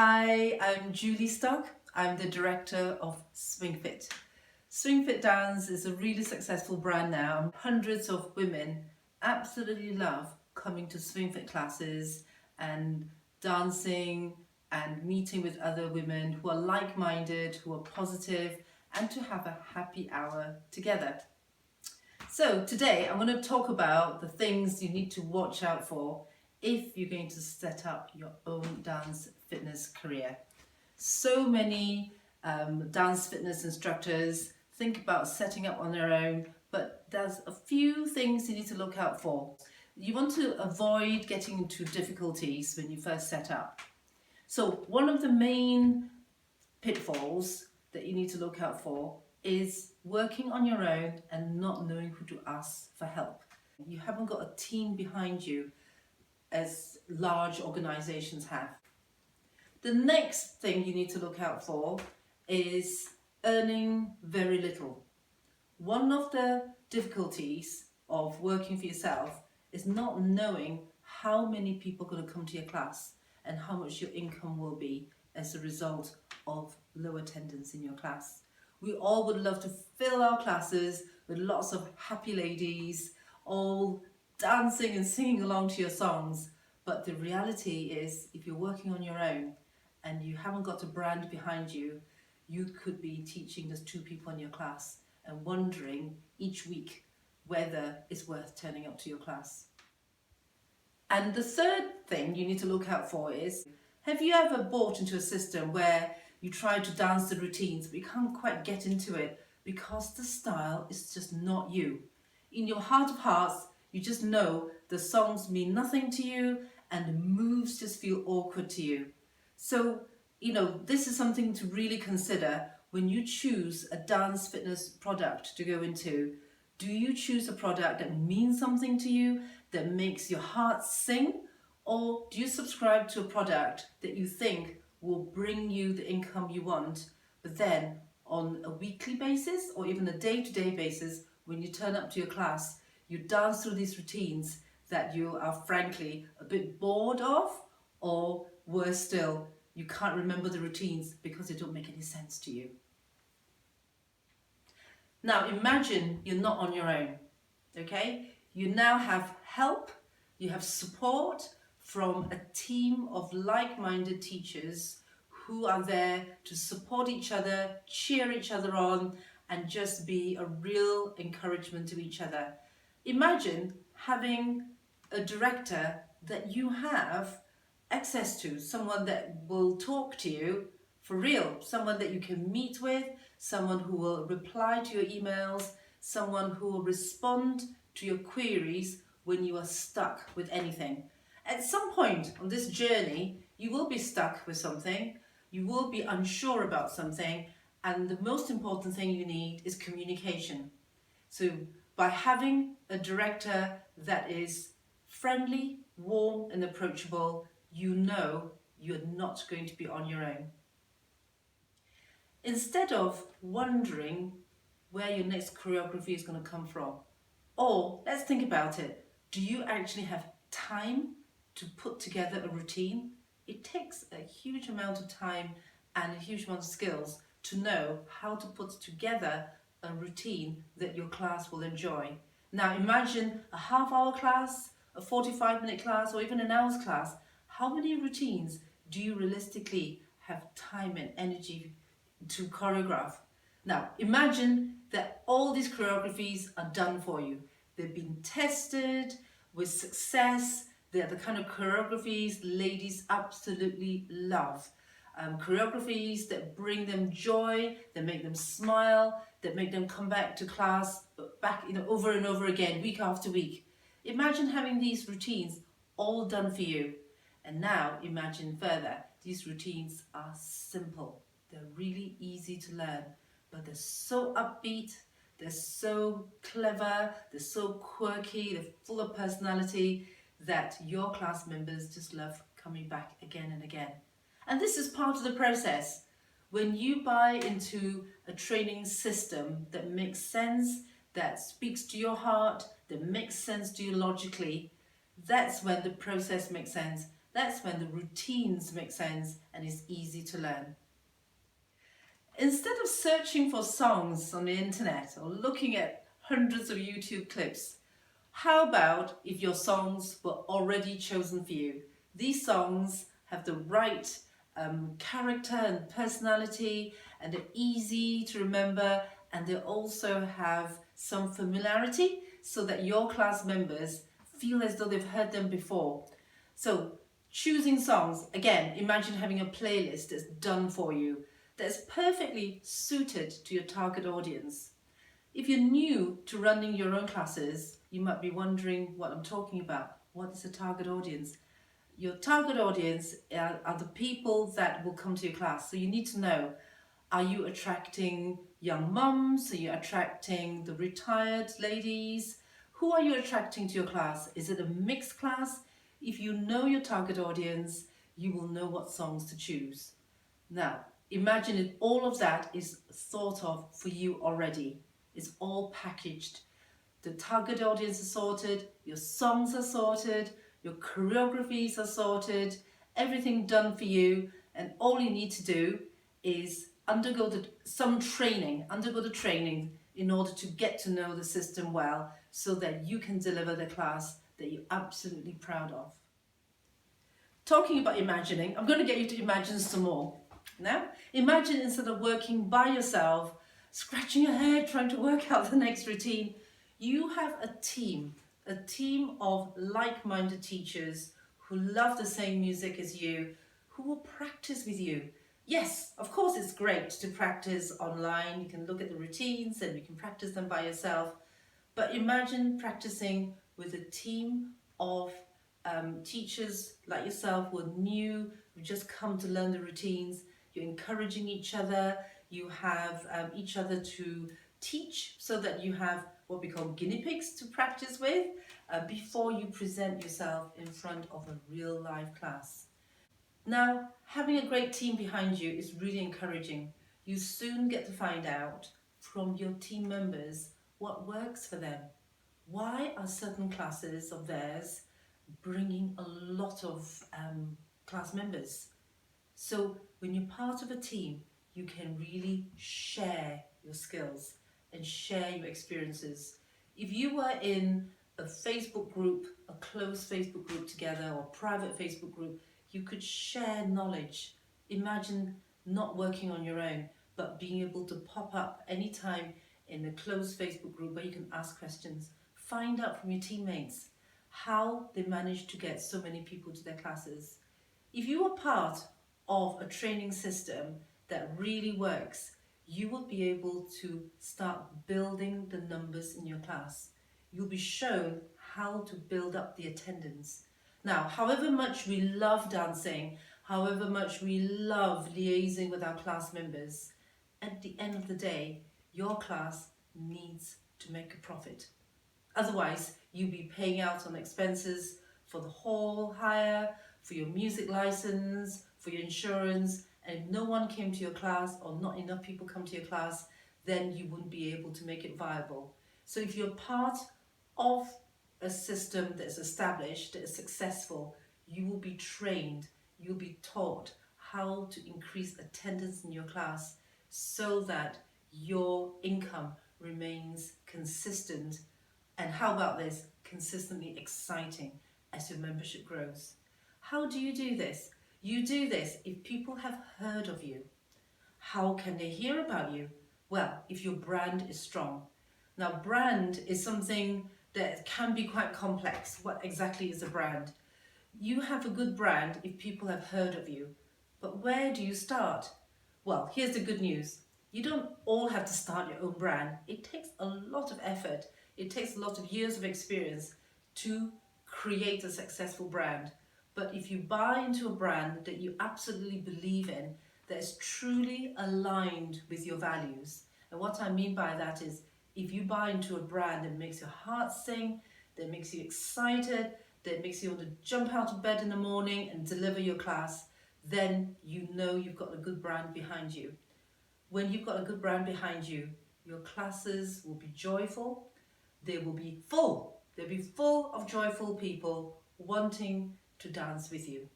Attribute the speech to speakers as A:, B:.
A: Hi, I'm Julie Stock. I'm the director of SwingFit. SwingFit Dance is a really successful brand now. Hundreds of women absolutely love coming to SwingFit classes and dancing and meeting with other women who are like-minded, who are positive, and to have a happy hour together. So today I'm going to talk about the things you need to watch out for if you're going to set up your own dance fitness career. So many dance fitness instructors think about setting up on their own, but there's a few things you need to look out for. You want to avoid getting into difficulties when you first set up. So one of the main pitfalls that you need to look out for is working on your own and not knowing who to ask for help. You haven't got a team behind you as large organizations have. The next thing you need to look out for is earning very little. One of the difficulties of working for yourself is not knowing how many people are going to come to your class and how much your income will be as a result of low attendance in your class. We all would love to fill our classes with lots of happy ladies, all dancing and singing along to your songs. But the reality is, if you're working on your own and you haven't got a brand behind you, you could be teaching just 2 people in your class and wondering each week whether it's worth turning up to your class. And the third thing you need to look out for is, have you ever bought into a system where you try to dance the routines but you can't quite get into it because the style is just not you? In your heart of hearts, you just know the songs mean nothing to you and the moves just feel awkward to you. So, this is something to really consider when you choose a dance fitness product to go into. Do you choose a product that means something to you, that makes your heart sing? Or do you subscribe to a product that you think will bring you the income you want, but then on a weekly basis or even a day-to-day basis, when you turn up to your class, you dance through these routines that you are frankly a bit bored of, or worse still, you can't remember the routines because they don't make any sense to you. Now imagine you're not on your own, okay? You now have help, you have support from a team of like-minded teachers who are there to support each other, cheer each other on, and just be a real encouragement to each other. Imagine having a director that you have access to, someone that will talk to you for real, someone that you can meet with, someone who will reply to your emails, someone who will respond to your queries when you are stuck with anything. At some point on this journey, you will be stuck with something, you will be unsure about something, and the most important thing you need is communication. So by having a director that is friendly, warm and approachable, you know you're not going to be on your own. Instead of wondering where your next choreography is going to come from, or let's think about it, do you actually have time to put together a routine? It takes a huge amount of time and a huge amount of skills to know how to put together a routine that your class will enjoy. Now imagine a half-hour class, a 45-minute class, or even an hour's class. How many routines do you realistically have time and energy to choreograph? Now imagine that all these choreographies are done for you. They've been tested with success. They're the kind of choreographies ladies absolutely love. Choreographies that bring them joy, that make them smile, that make them come back to class over and over again, week after week. Imagine having these routines all done for you. And now imagine further, these routines are simple. They're really easy to learn, but they're so upbeat, they're so clever, they're so quirky, they're full of personality that your class members just love coming back again and again. And this is part of the process. When you buy into a training system that makes sense, that speaks to your heart, that makes sense to you logically, that's when the process makes sense. That's when the routines make sense and is easy to learn. Instead of searching for songs on the internet or looking at hundreds of YouTube clips, how about if your songs were already chosen for you? These songs have the right character and personality, and they're easy to remember, and they also have some familiarity so that your class members feel as though they've heard them before. So choosing songs, again, imagine having a playlist that's done for you, that's perfectly suited to your target audience. If you're new to running your own classes, you might be wondering what I'm talking about. What is a target audience? Your target audience are the people that will come to your class. So you need to know, are you attracting young mums? Are you attracting the retired ladies? Who are you attracting to your class? Is it a mixed class? If you know your target audience, you will know what songs to choose. Now, imagine if all of that is thought of for you already. It's all packaged. The target audience is sorted, your songs are sorted, your choreographies are sorted, everything done for you, and all you need to do is undergo the training in order to get to know the system well so that you can deliver the class that you're absolutely proud of. Talking about imagining, I'm going to get you to imagine some more. Now, imagine instead of working by yourself, scratching your head trying to work out the next routine, you have a team of like-minded teachers who love the same music as you, who will practice with you. Yes, of course it's great to practice online. You can look at the routines and you can practice them by yourself. But imagine practicing with a team of teachers like yourself who are new, who just come to learn the routines. You're encouraging each other. You have each other to teach so that you have what we call guinea pigs to practice with before you present yourself in front of a real live class. Now, having a great team behind you is really encouraging. You soon get to find out from your team members what works for them. Why are certain classes of theirs bringing a lot of class members? So when you're part of a team, you can really share your skills and share your experiences. If you were in a Facebook group, a closed Facebook group together, or private Facebook group, you could share knowledge. Imagine not working on your own, but being able to pop up anytime in a closed Facebook group where you can ask questions. Find out from your teammates how they managed to get so many people to their classes. If you are part of a training system that really works, you will be able to start building the numbers in your class. You'll be shown how to build up the attendance. Now, however much we love dancing, however much we love liaising with our class members, at the end of the day, your class needs to make a profit. Otherwise, you'll be paying out on expenses for the hall hire, for your music license, for your insurance, and if no one came to your class or not enough people come to your class, then you wouldn't be able to make it viable. So if you're part of a system that's established, that is successful, you will be trained, you'll be taught how to increase attendance in your class so that your income remains consistent. And how about this? Consistently exciting as your membership grows. How do you do this? You do this if people have heard of you. How can they hear about you? Well, if your brand is strong. Now, brand is something that can be quite complex. What exactly is a brand? You have a good brand if people have heard of you. But where do you start? Well, here's the good news. You don't all have to start your own brand. It takes a lot of effort. It takes a lot of years of experience to create a successful brand. But if you buy into a brand that you absolutely believe in, that is truly aligned with your values, and what I mean by that is if you buy into a brand that makes your heart sing, that makes you excited, that makes you want to jump out of bed in the morning and deliver your class, then you know you've got a good brand behind you. When you've got a good brand behind you, your classes will be joyful, they will be full. They'll be full of joyful people wanting to dance with you.